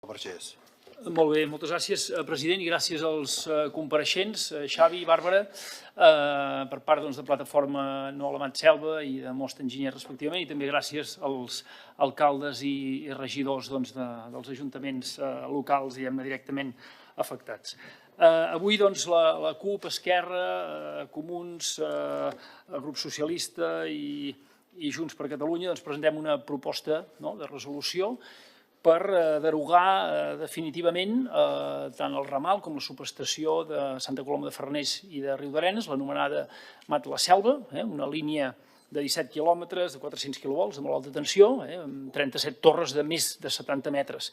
Vergés. Molt bé, moltes gràcies, president, i gràcies als compareixents, Xavi i Bàrbara, per part de Plataforma No a la Mat Selva i de Most Enginyers, respectivament, i també gràcies als alcaldes i regidors dels ajuntaments locals directament afectats. Avui la CUP, Esquerra, Comuns, el grup socialista i Junts per Catalunya presentem una proposta de resolució per derogar definitivament tant el ramal com la subestació de Santa Coloma de Farners i de Riudarenes, l'anomenada Mat la Selva, una línia de 17 quilòmetres, de 400 quilovolts, de molt alta tensió, amb 37 torres de més de 70 metres.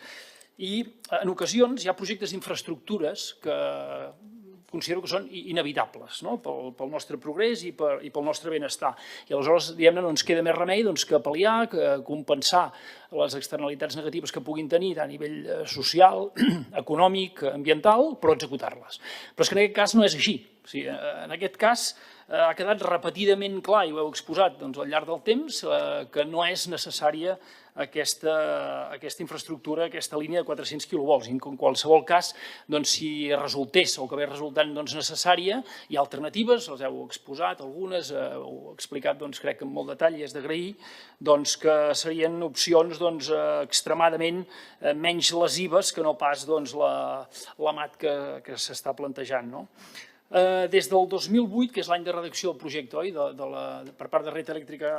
I en ocasions hi ha projectes d'infraestructures que considero que són inevitables pel nostre progrés i pel nostre benestar. I aleshores, diguem-ne, no ens queda més remei que pal·liar, que compensar les externalitats negatives que puguin tenir a nivell social, econòmic, ambiental, però executar-les. Però és que en aquest cas no és així. En aquest cas ha quedat repetidament clar, i ho heu exposat al llarg del temps, que no és necessària aquesta infraestructura, aquesta línia de 400 quilovolts. En qualsevol cas, si resultés o acabés resultant necessària, hi ha alternatives, les heu exposat algunes, heu explicat, crec que amb molt detall, i és d'agrair, que serien opcions extremadament menys lesives que no pas la MAT que s'està plantejant. Des del 2008, que és l'any de redacció del projecte per part de Red Eléctrica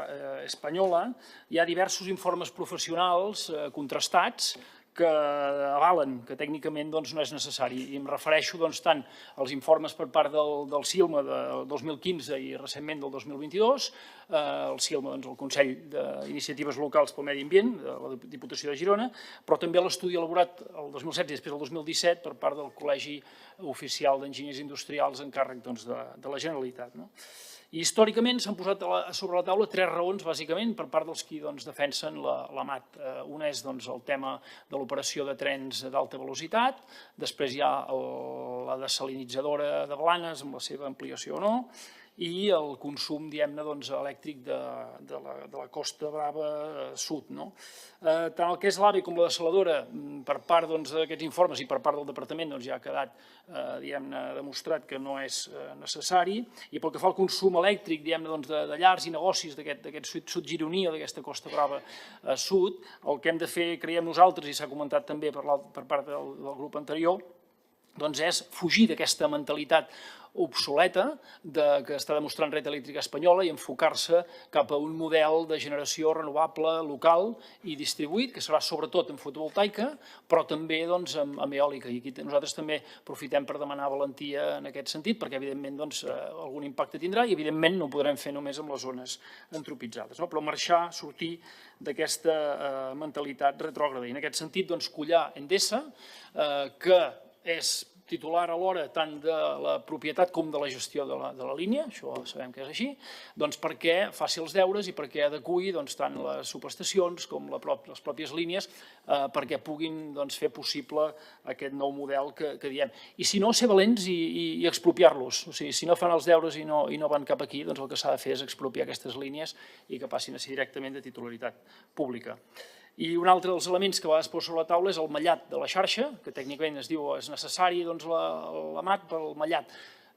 Espanyola, hi ha diversos informes professionals contrastats que avalen que tècnicament no és necessari. I em refereixo tant als informes per part del CILMA del 2015 i recentment del 2022, el CILMA, el Consell d'Iniciatives Locals pel Medi Ambient, de la Diputació de Girona, però també l'estudi elaborat el 2016 i després el 2017 per part del Col·legi Oficial d'Enginyers Industrials en càrrec de la Generalitat. I històricament s'han posat sobre la taula tres raons, bàsicament, per part dels qui defensen la MAT. Una és el tema de l'operació de trens d'alta velocitat, després hi ha la desalinitzadora de Blanes, amb la seva ampliació o no, i el consum, elèctric de la Costa Brava Sud. Tant el que és l'AVE com la dessaladora, per part d'aquests informes i per part del Departament, ja ha quedat demostrat que no és necessari. I pel que fa al consum elèctric de llars i negocis d'aquest sud gironí o d'aquesta Costa Brava Sud, el que hem de fer, creiem nosaltres, i s'ha comentat també per part del grup anterior, és fugir d'aquesta mentalitat obsoleta que està demostrant Red Eléctrica Espanyola i enfocar-se cap a un model de generació renovable local i distribuït, que serà sobretot en fotovoltaica, però també amb eòlica. I aquí nosaltres també aprofitem per demanar valentia en aquest sentit, perquè evidentment algun impacte tindrà i evidentment no ho podrem fer només amb les zones antropitzades, però marxar, sortir d'aquesta mentalitat retrògrada. I en aquest sentit, collar Endesa, que és titular alhora tant de la propietat com de la gestió de la línia, això sabem que és així, perquè faci els deures i perquè adeqüi tant les subestacions com les pròpies línies perquè puguin fer possible aquest nou model que diem. I si no, ser valents i expropiar-los. Si no fan els deures i no van cap aquí, el que s'ha de fer és expropiar aquestes línies i que passin a ser directament de titularitat pública. I un altre dels elements que va exposar sobre la taula és el mallat de la xarxa, que tècnicament es diu és necessari la MAT pel mallat.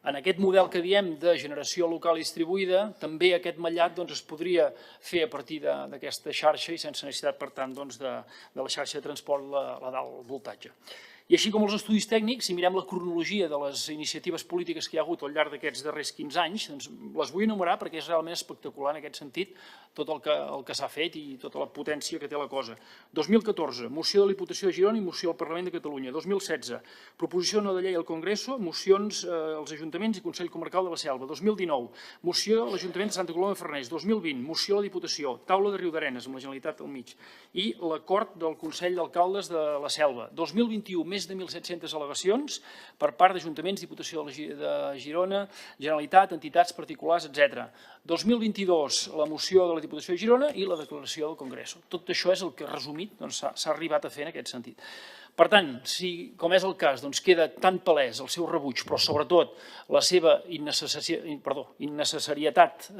En aquest model que diem de generació local distribuïda, també aquest mallat es podria fer a partir d'aquesta xarxa i sense necessitat, per tant, de la xarxa de transport la d'alt voltatge. I així com els estudis tècnics, si mirem la cronologia de les iniciatives polítiques que hi ha hagut al llarg d'aquests darrers 15 anys, les vull enumerar perquè és realment espectacular en aquest sentit tot el que s'ha fet i tota la potència que té la cosa. 2014, moció de la Diputació de Girona i moció al Parlament de Catalunya. 2016, proposició no de llei al Congreso, mocions als ajuntaments i Consell Comarcal de la Selva. 2019, moció a l'Ajuntament de Santa Coloma de Farners. 2020, moció a la Diputació, taula de Riudarenes, amb la Generalitat al mig, i l'acord del Consell d'Alcaldes de la Selva. 2021, més de 1.700 al·legacions per part d'ajuntaments, Diputació de Girona, Generalitat, entitats particulars, etc. 2022, la moció de la Diputació de Girona i la declaració del Congreso. Tot això és el que, resumit, s'ha arribat a fer en aquest sentit. Per tant, si, com és el cas, queda tan palès el seu rebuig, però sobretot la seva innecessarietat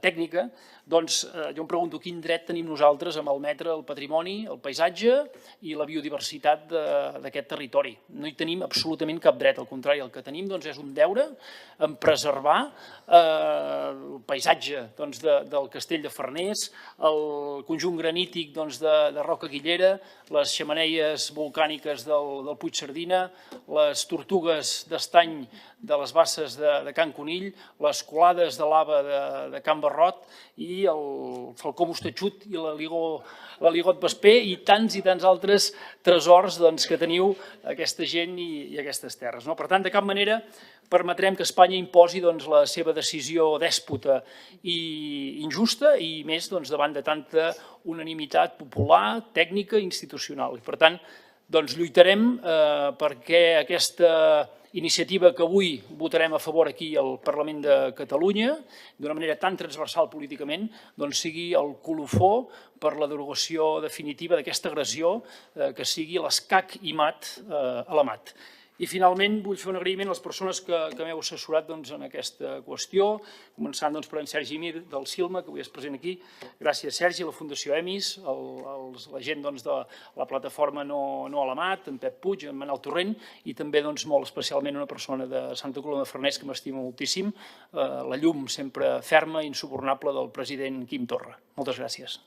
tècnica, doncs jo em pregunto quin dret tenim nosaltres a malmetre el patrimoni, el paisatge i la biodiversitat d'aquest territori. No hi tenim absolutament cap dret, al contrari, el que tenim és un deure en preservar el paisatge del castell de Farners, el conjunt granític de Roca Guillera, les xemeneies volcàniques del Puigcerdina, les tortugues d'estany de les basses de Can Conill, les colades de lava de Can Barrot i el falcó mostatxut i l'aligot vesper i tants altres tresors que teniu aquesta gent i aquestes terres. Per tant, de cap manera permetrem que Espanya imposi la seva decisió dèspota i injusta i més davant de tanta unanimitat popular, tècnica i institucional. I per tant, lluitarem perquè aquesta iniciativa que avui votarem a favor aquí al Parlament de Catalunya, d'una manera tan transversal políticament, sigui el colofó per la derogació definitiva d'aquesta agressió que sigui l'escac i mat a la mat. I finalment vull fer un agraïment a les persones que m'heu assessorat en aquesta qüestió, començant per en Sergi Mir del Silma, que avui és present aquí. Gràcies, Sergi, a la Fundació EMIS, la gent de la plataforma No a la Mat, en Pep Puig, en Manel Torrent, i també molt especialment una persona de Santa Coloma de Farners que m'estima moltíssim, la llum sempre ferma i insubornable del president Quim Torra. Moltes gràcies.